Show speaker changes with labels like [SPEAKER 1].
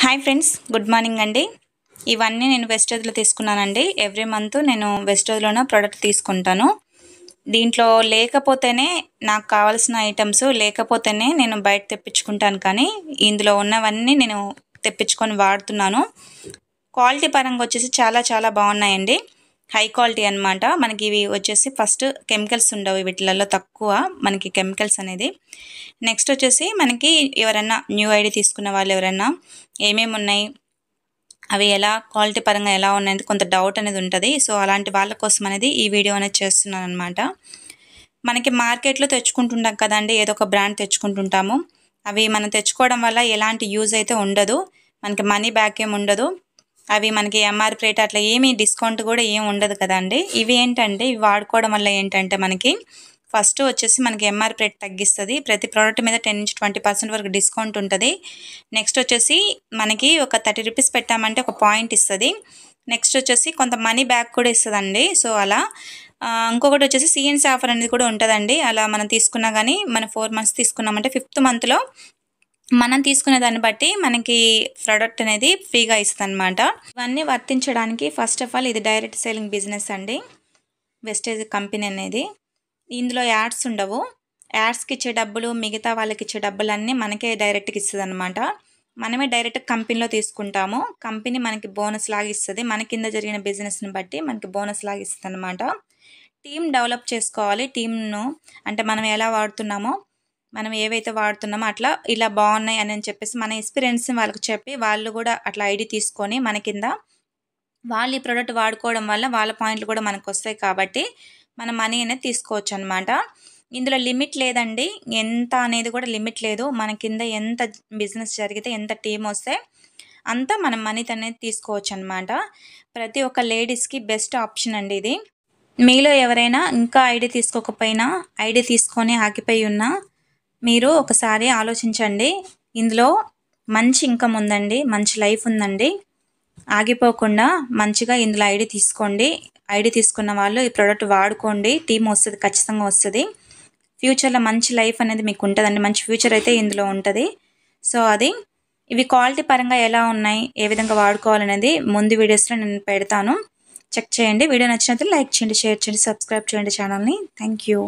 [SPEAKER 1] Hi friends, good morning అండి. ఇవన్నీ నేను వెస్టేజ్లో తీసుకున్నానండి. ఎవ్రీ మంత్ నేను వెస్టేజ్లోనే ప్రోడక్ట్ తీసుకుంటాను. దీంట్లో లేకపోతేనే నాకు కావాల్సిన ఐటమ్స్ లేకపోతేనే నేను బయట తెప్పించుకుంటాను, కానీ ఇందులో ఉన్నవన్నీ నేను తెప్పించుకొని వాడుతున్నాను. క్వాలిటీ పరంగా వచ్చేసి చాలా చాలా బాగున్నాయండి. హై క్వాలిటీ అనమాట. మనకి ఇవి వచ్చేసి ఫస్ట్ కెమికల్స్ ఉండవు వీటిలలో, తక్కువ మనకి కెమికల్స్ అనేది. నెక్స్ట్ వచ్చేసి మనకి ఎవరైనా న్యూ ఐడి తీసుకున్న వాళ్ళు ఎవరైనా ఏమేమి ఉన్నాయి, అవి ఎలా క్వాలిటీ పరంగా ఎలా ఉన్నాయి కొంత డౌట్ అనేది ఉంటుంది. సో అలాంటి వాళ్ళ కోసం అనేది ఈ వీడియో అనేది చేస్తున్నాను అనమాట. మనకి మార్కెట్లో తెచ్చుకుంటుంటాం కదండి, ఏదో ఒక బ్రాండ్ తెచ్చుకుంటుంటాము. అవి మనం తెచ్చుకోవడం వల్ల ఎలాంటి యూజ్ అయితే ఉండదు, మనకి మనీ బ్యాక్ ఏమి ఉండదు. అవి మనకి ఎంఆర్పి రేట్ అట్లా ఏమీ డిస్కౌంట్ కూడా ఏమి ఉండదు కదండి. ఇవి ఏంటంటే ఇవి వాడుకోవడం వల్ల ఏంటంటే మనకి ఫస్ట్ వచ్చేసి మనకి ఎంఆర్పి రేట్ తగ్గిస్తుంది. ప్రతి ప్రోడక్ట్ మీద 10-20% వరకు డిస్కౌంట్ ఉంటుంది. నెక్స్ట్ వచ్చేసి మనకి ఒక 30 రూపీస్ పెట్టామంటే ఒక పాయింట్ ఇస్తుంది. నెక్స్ట్ వచ్చేసి కొంత మనీ బ్యాక్ కూడా ఇస్తుందండి. సో అలా ఇంకొకటి వచ్చేసి సిఎన్సీ ఆఫర్ అనేది కూడా ఉంటుందండి. అలా మనం తీసుకున్నా కానీ మన 4 మంత్స్ తీసుకున్నామంటే 5th మంత్లో మనం తీసుకునే దాన్ని బట్టి మనకి ప్రోడక్ట్ అనేది ఫ్రీగా ఇస్తుంది అనమాట. ఇవన్నీ వర్తించడానికి ఫస్ట్ ఆఫ్ ఆల్ ఇది డైరెక్ట్ సేలింగ్ బిజినెస్ అండి, వెస్టేజ్ కంపెనీ అనేది. ఇందులో యాడ్స్ ఉండవు. యాడ్స్కి ఇచ్చే డబ్బులు, మిగతా వాళ్ళకి ఇచ్చే డబ్బులన్నీ మనకే డైరెక్ట్గా ఇస్తుంది అనమాట. మనమే డైరెక్ట్ కంపెనీలో తీసుకుంటాము. కంపెనీ మనకి బోనస్ లాగా ఇస్తుంది. మన కింద జరిగిన బిజినెస్ని బట్టి మనకి బోనస్ లాగా ఇస్తుంది అనమాట. టీమ్ డెవలప్ చేసుకోవాలి. టీమ్ను అంటే మనం ఎలా వాడుతున్నామో, మనం ఏవైతే వాడుతున్నామో అట్లా ఇలా బాగున్నాయి అని చెప్పేసి మన ఎక్స్పీరియన్స్ని వాళ్ళకి చెప్పి వాళ్ళు కూడా అట్లా ఐడి తీసుకొని మన కింద వాళ్ళు ఈ ప్రోడక్ట్ వాడుకోవడం వల్ల వాళ్ళ పాయింట్లు కూడా మనకు వస్తాయి. కాబట్టి మన మనీ అనేది తీసుకోవచ్చు అనమాట. ఇందులో లిమిట్ లేదండి, ఎంత అనేది కూడా లిమిట్ లేదు. మన కింద ఎంత బిజినెస్ జరిగితే, ఎంత టీం వస్తే అంతా మనం మనీ అనేది తీసుకోవచ్చు అనమాట. ప్రతి ఒక్క లేడీస్కి బెస్ట్ ఆప్షన్ అండి ఇది. మీలో ఎవరైనా ఇంకా ఐడి తీసుకోకపోయినా, ఐడి తీసుకొని ఆగిపోయి ఉన్నా మీరు ఒకసారి ఆలోచించండి. ఇందులో మంచి ఇన్కమ్ ఉందండి, మంచి లైఫ్ ఉందండి. ఆగిపోకుండా మంచిగా ఇందులో ఐడి తీసుకోండి. ఐడి తీసుకున్న వాళ్ళు ఈ ప్రోడక్ట్ వాడుకోండి. టీం వస్తుంది, ఖచ్చితంగా వస్తుంది. ఫ్యూచర్లో మంచి లైఫ్ అనేది మీకు ఉంటుందండి, మంచి ఫ్యూచర్ అయితే ఇందులో ఉంటుంది. సో అది ఇవి క్వాలిటీ పరంగా ఎలా ఉన్నాయి, ఏ విధంగా వాడుకోవాలనేది ముందు వీడియోస్లో నేను పెడతాను, చెక్ చేయండి. వీడియో నచ్చినట్లయితే లైక్ చేయండి, షేర్ చేయండి, సబ్స్క్రైబ్ చేయండి ఛానల్ని. Thank you.